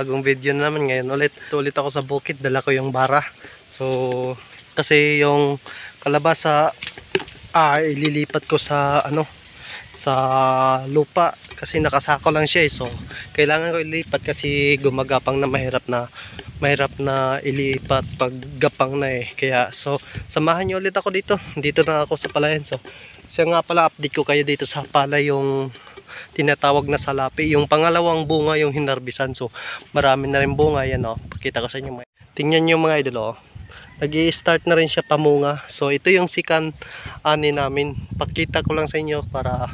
bagong video na naman ngayon. Ulit ako sa bukid, dala ko yung bara. So kasi yung kalabasa ililipat ko sa sa lupa kasi nakasako lang siya so kailangan ko ilipat kasi gumagapang na mahirap na ilipat pag gapang na kaya so samahan niyo ulit ako dito na ako sa palayan. So siya nga pala, update ko kayo dito sa palay yung tinatawag na salapi, yung pangalawang bunga yung hinarbisan. So marami na rin bunga yan pakita ko sa inyo. Tingnan niyo mga idol nag-i-start na rin siya pamunga. So ito yung sikan ani namin. Pakita ko lang sa inyo para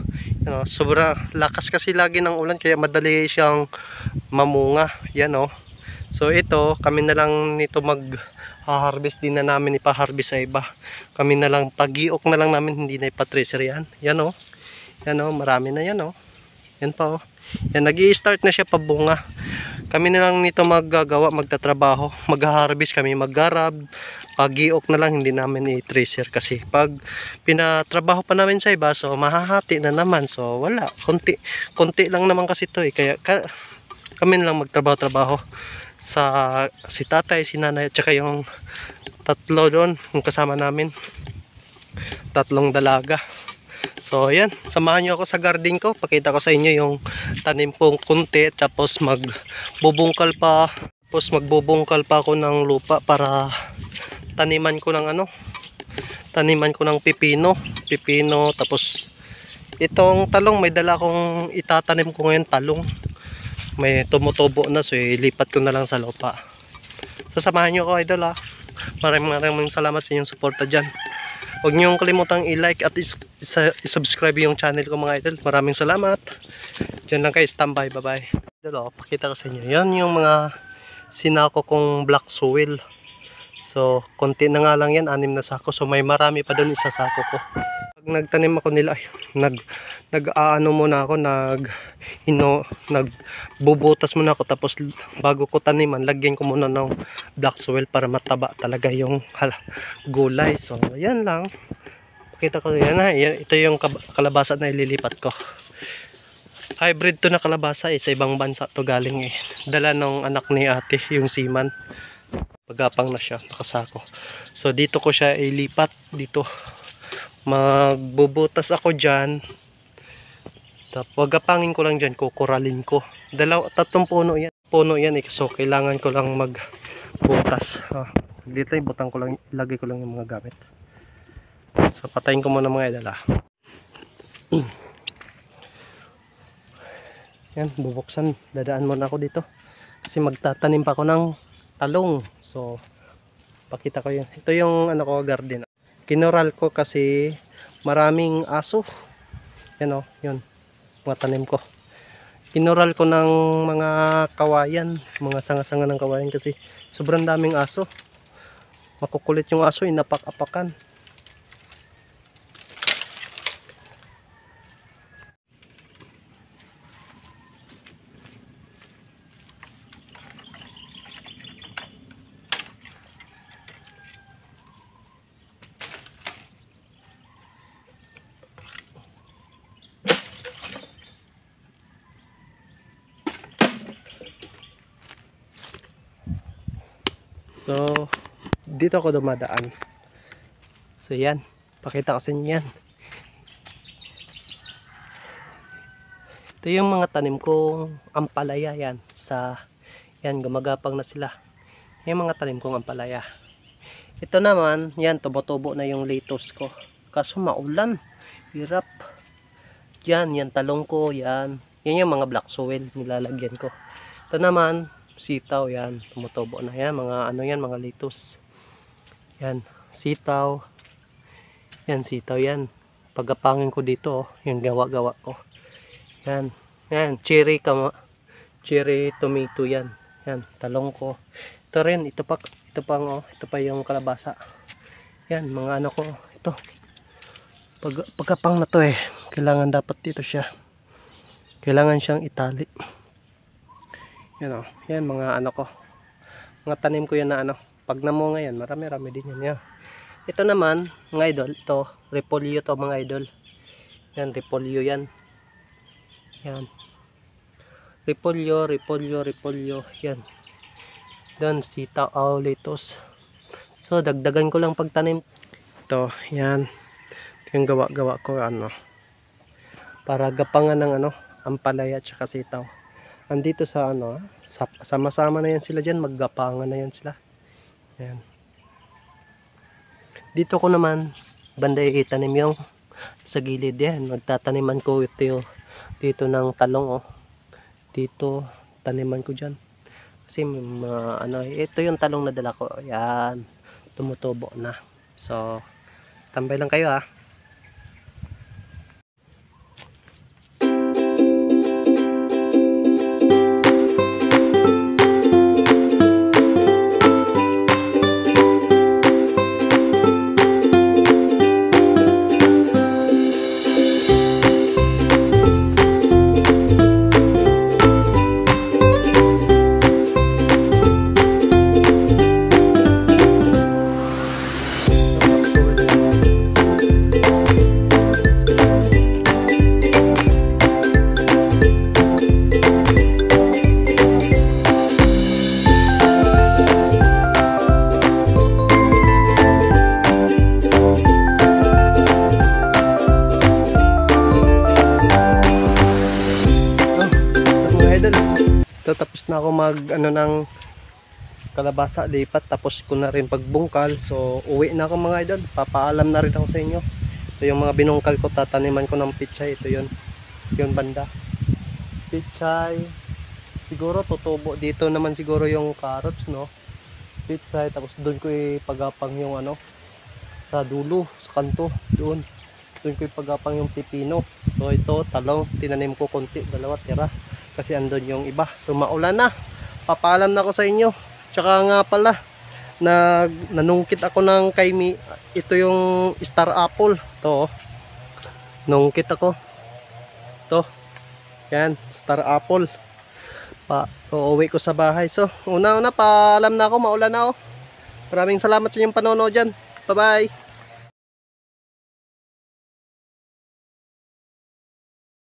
sobra lakas kasi lagi ng ulan kaya madali siyang mamunga. Yan So ito kami na lang nito mag-harvest, din na namin ipa-harvest sa iba. Kami na lang pag-iok na lang namin, hindi na ipa-tracer yan. Yan Yan marami na yan Yan pa Yan nag-i-start na siya pabunga. Kami na lang nito magtatrabaho, mag-harvest kami, mag-garab, pag-iok na lang, hindi namin i-tracer kasi pag pinatrabaho pa namin sa iba, so mahahati na naman. So wala, konti lang naman kasi ito kaya kami na lang magtrabaho sa si tatay, si nanay, at saka yung tatlo doon, yung kasama namin, tatlong dalaga. So ayan, samahan nyo ako sa garden ko. Pakita ko sa inyo yung tanim pong kunti. Tapos magbubungkal pa ako ng lupa para taniman ko ng pipino. Tapos itong talong, may dala akong itatanim ko ngayon, talong. May tumutubo na, so ilipat ko na lang sa lupa. So samahan nyo ako idol Maraming salamat sa inyong suporta dyan. Huwag niyong kalimutang i-like at i-subscribe yung channel ko mga idol. Maraming salamat. Diyan lang kayo, standby. Bye bye. Idol pakita ko sa inyo. Yan yung mga sinako kong black soil. So konti na nga lang yan, 6 na sako. So may marami pa doon isa sako ko. Pag nagtanim ako nila nagbubutas muna ako, tapos bago ko taniman lagyan ko muna ng black soil para mataba talaga yung gulay. So ayan lang, pakita ko yan ito yung kalabasa na ililipat ko. Hybrid to na kalabasa sa ibang bansa to galing dala ng anak ni ate, yung seaman. Pagapang na siya, nakasako. So dito ko siya ilipat, dito magbubutas ako dyan. Tapos gapangin ko lang dyan, kukuralin ko. Tatlong puno yan so kailangan ko lang magbutas. Dito ibutang ko lang, ilagay ko lang yung mga gamit. So patayin ko muna mga idol Yan, bubuksan, dadaan muna ako dito kasi magtatanim pa ako ng talong. So pakita ko yun. Ito yung garden. Kinoral ko kasi maraming aso. Yan yun mga tanim ko. Kinoral ko ng mga kawayan, mga sanga-sanga ng kawayan kasi sobrang daming aso. Makukulit yung aso, inapak-apakan. So dito ako dumadaan. So yan, pakita ko sa inyo yan. Ito yung mga tanim kong ampalaya yan. Yan, gumagapang na sila. Yung mga tanim kong ampalaya. Ito naman, yan, tubo-tubo na yung lettuce ko. Kaso maulan, hirap. Yan talong ko, yan. Yan yung mga black soil nilalagyan ko. Ito naman sitaw, yan, tumutubo na yan, mga lettuce. Yan, sitaw. Yan, pagapangin ko dito yung gawa-gawa ko. Yan, cherry tomato yan. Yan, talong ko. Ito rin, ito pa yung kalabasa. Yan, mga ko, ito. Pagkapang na to kailangan dapat dito siya. Kailangan siyang itali. Yan mga ko. Mga tanim ko yan na pag namunga yan, marami-rami din yan. Ito naman, mga idol, ito, repolyo to mga idol. Yan, repolyo yan. Yan. repolyo, repolyo, repolyo. Yan. Doon, sitaw, lettuce. So, dagdagan ko lang pagtanim. Ito, yan. Ito yung gawa-gawa ko, ano. Para gapangan ng, ano, ampalaya at saka sitaw. Andito sa, ano, sama-sama na yan sila dyan. Maggapangan na yan sila. Yan. Dito ko naman, banday itanim yung sa gilid yan. Magtataniman ko ito dito ng talong, oh. Dito, taniman ko dyan. Kasi ano, ito yung talong na dala ko. Yan, tumutubo na. So, tambay lang kayo ha. Tapos na ako mag ano ng kalabasa, lipat, tapos ko na rin pagbungkal. So uwi na ako mga idol, papaalam na rin ako sa inyo. So yung mga binungkal ko, tataniman ko ng pichay. Ito yun banda, pichay. Siguro tutubo dito naman siguro yung carrots, no, pichay. Tapos doon ko ipagapang yung ano sa dulo, sa kanto, doon ko ipagapang yung pipino. So ito talong, tinanim ko konti, dalawa tira kasi andun yung iba. So maulan na, papaalam na ako sa inyo. Tsaka nga pala, nanungkit ako ng kaimi. Ito yung star apple to, nungkit ako to, yan, star apple. Uuwi ko sa bahay. So una paalam na ako, maulan na ako. Maraming salamat sa inyong panonood dyan. Bye bye.